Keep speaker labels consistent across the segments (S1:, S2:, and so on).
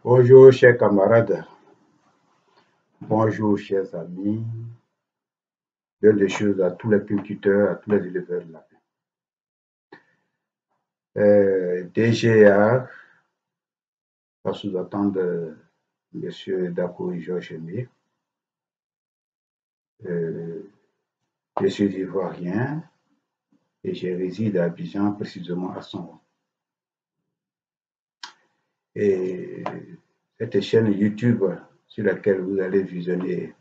S1: Bonjour chers camarades, bonjour chers amis, donne des choses à tous les cultivateurs, à tous les éleveurs de lapins. DGA, ça sous-entendre M. Dako et Georges Aimé. Je suis ivoirien et je réside à Abidjan, précisément à Songor. Et cette chaîne YouTube sur laquelle vous allez visionner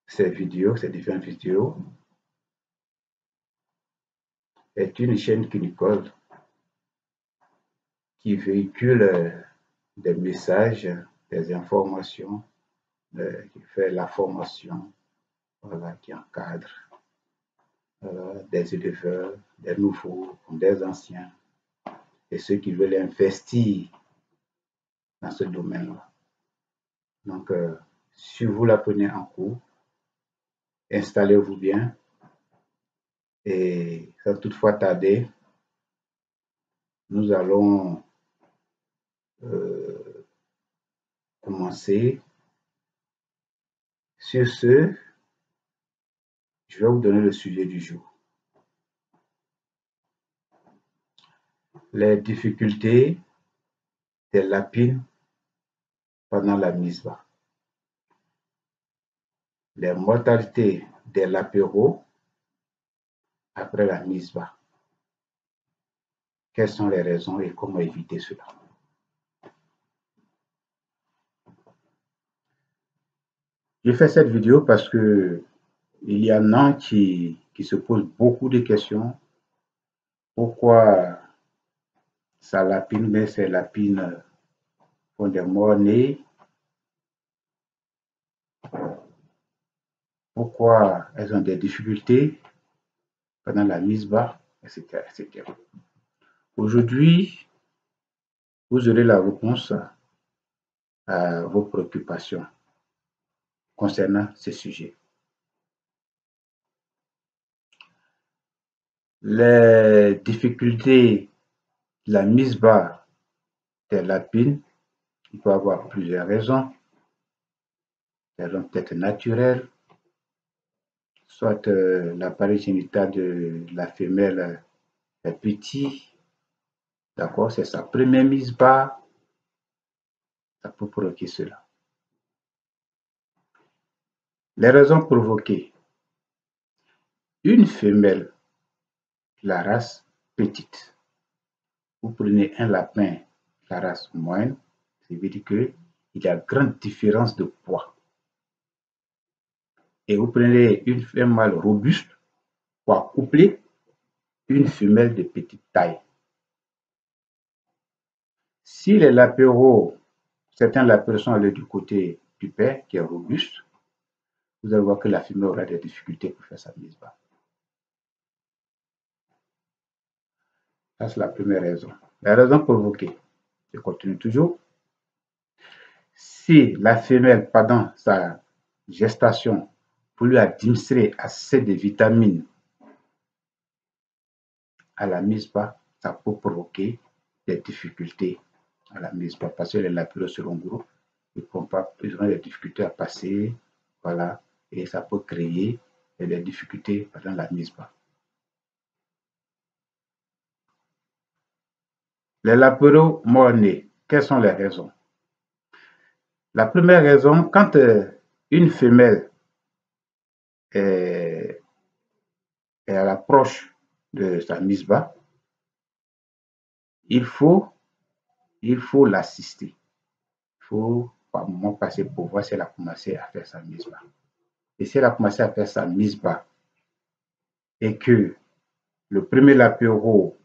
S1: ces vidéos, ces différentes vidéos, est une chaîne cunicole qui véhicule des messages, des informations, qui fait la formation, voilà, qui encadre des éleveurs, des nouveaux, des anciens, et ceux qui veulent investir dans ce domaine-là. Donc, si vous la prenez en cours, installez-vous bien et sans toutefois tarder, nous allons commencer. Sur ce, je vais vous donner le sujet du jour. Les difficultés des lapines pendant la mise bas. Les mortalités des lapéraux après la mise bas. Quelles sont les raisons et comment éviter cela? Je fais cette vidéo parce que il y en a qui se posent beaucoup de questions. Pourquoi sa lapine, mais ces lapines font des morts-nés? Pourquoi elles ont des difficultés pendant la mise bas, etc., etc. Aujourd'hui, vous aurez la réponse à vos préoccupations concernant ce sujet. Les difficultés de la mise bas des lapines, il peut y avoir plusieurs raisons. Des raisons peut-être naturelles, soit l'appareil génital de la femelle est petit, d'accord, c'est sa première mise bas, ça peut provoquer cela. Les raisons provoquées. Une femelle, la race petite. Vous prenez un lapin, la race moyenne, ça veut dire qu'il y a grande différence de poids. Et vous prenez un mâle robuste, poids couplé, une femelle de petite taille. Si les lapéraux, certains lapéraux sont allés du côté du père, qui est robuste, vous allez voir que la femelle aura des difficultés pour faire sa mise bas. Ça, c'est la première raison. La raison provoquée, je continue toujours. Si la femelle, pendant sa gestation, pour lui administrer assez de vitamines à la mise bas, ça peut provoquer des difficultés à la mise bas parce que les lapéraux seront gros, ils auront des difficultés à passer, voilà, et ça peut créer des difficultés pendant la mise bas. Les lapéraux morts-nés, quelles sont les raisons? La première raison, quand une femelle est à l'approche de sa mise bas, il faut l'assister. Il faut par moment passer pour voir si elle a commencé à faire sa mise bas. Et si elle a commencé à faire sa mise bas et que le premier lapéro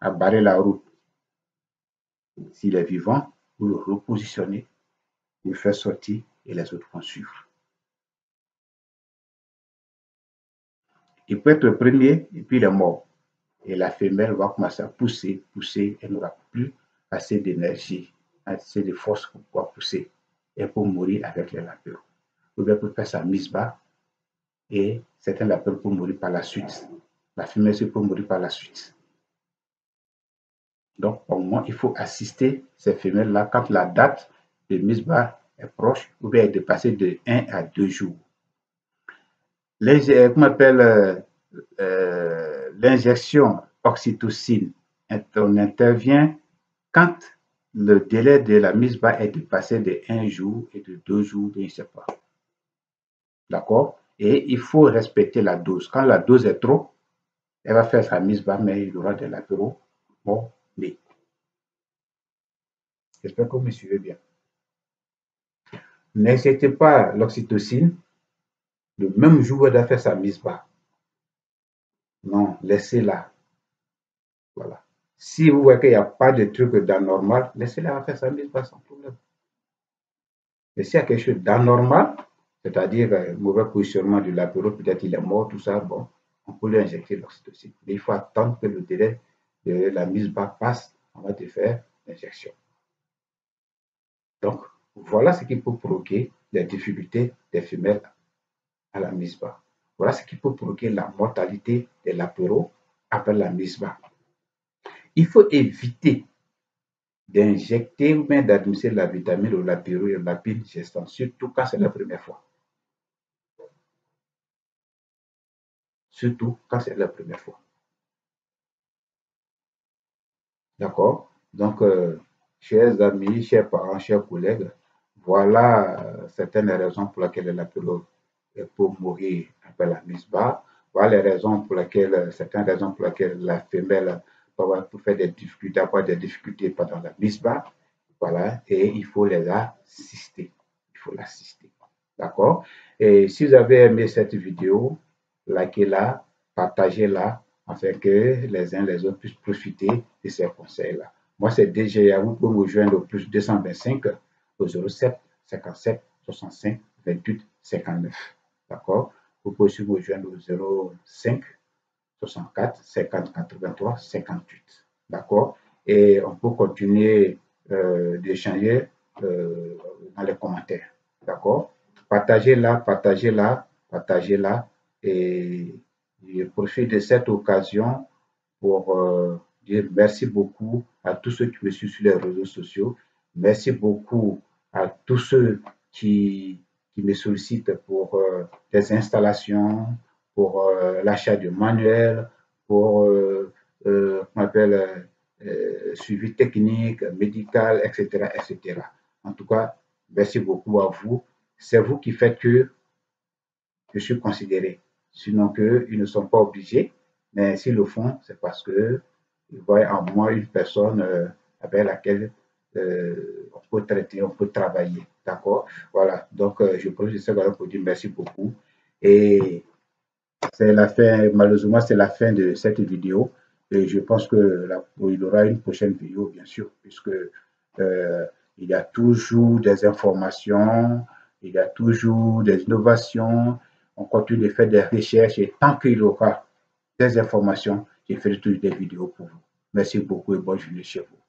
S1: a barré la route, s'il est vivant, vous le repositionnez, vous le faites sortir et les autres vont suivre. Il peut être le premier et puis il est mort. Et la femelle va commencer à pousser, elle n'aura plus assez d'énergie, assez de force pour pouvoir pousser. Elle peut mourir avec les lapéraux. Ou bien peut faire sa mise bas et certains lapéraux peuvent mourir par la suite. La femelle peut mourir par la suite. Donc, au moins, il faut assister ces femelles-là quand la date de mise bas est proche ou bien est dépassée de 1 à 2 jours. L'injection oxytocine, on intervient quand le délai de la mise bas est dépassé de 1 jour et de 2 jours, je ne sais pas. D'accord? Et il faut respecter la dose. Quand la dose est trop, elle va faire sa mise bas, mais il y aura de l'apéro. Bon, mais j'espère que vous me suivez bien. N'injectez pas l'oxytocine le même jour où elle doit faire sa mise bas. Non, laissez-la. Voilà. Si vous voyez qu'il n'y a pas de truc d'anormal, laissez-la faire sa mise bas sans problème. Mais s'il y a quelque chose d'anormal, c'est-à-dire mauvais positionnement de l'apéro, peut-être il est mort, tout ça, bon, on peut lui injecter l'oxytocine. Mais il faut attendre que le délai de la mise bas passe avant de faire l'injection. Donc, voilà ce qui peut provoquer les difficultés des femelles à la mise bas. Voilà ce qui peut provoquer la mortalité de l'apéro après la mise bas. Il faut éviter d'injecter ou bien d'administrer la vitamine ou la pyroglapine gestant, surtout quand c'est la première fois. Surtout quand c'est la première fois. D'accord? Donc, chers amis, chers parents, chers collègues, voilà certaines raisons pour lesquelles l'apéro peut mourir après la mise bas. Voilà les raisons pour lesquelles, certaines raisons pour lesquelles la femelle peut faire des difficultés, avoir des difficultés pendant la mise bas. Voilà, et il faut les assister. Il faut l'assister. D'accord? Et si vous avez aimé cette vidéo, likez-la, partagez-la, afin que les uns les autres puissent profiter de ces conseils-là. Moi, c'est DGA. Vous pouvez me joindre au plus 225 au 07 57 65 28 59. D'accord? Vous pouvez aussi me joindre au 05 64 50 83 58. D'accord? Et on peut continuer d'échanger dans les commentaires. D'accord? Partagez-la, partagez-la, partagez-la. Et je profite de cette occasion pour dire merci beaucoup à tous ceux qui me suivent sur les réseaux sociaux. Merci beaucoup à tous ceux qui me sollicitent pour des installations, pour l'achat de manuels, pour suivi technique, médical, etc., etc. En tout cas, merci beaucoup à vous. C'est vous qui faites que je suis considéré. Sinon qu'ils ne sont pas obligés, mais s'ils le font, c'est parce qu'ils voient en moi une personne avec laquelle on peut traiter, on peut travailler. D'accord? Voilà. Donc, je profite de ce moment pour dire merci beaucoup. Et c'est la fin, malheureusement, c'est la fin de cette vidéo. Et je pense qu'il y aura une prochaine vidéo, bien sûr, puisque il y a toujours des informations, il y a toujours des innovations. On continue de faire des recherches et tant qu'il y aura des informations, je ferai toujours des vidéos pour vous. Merci beaucoup et bonne journée chez vous.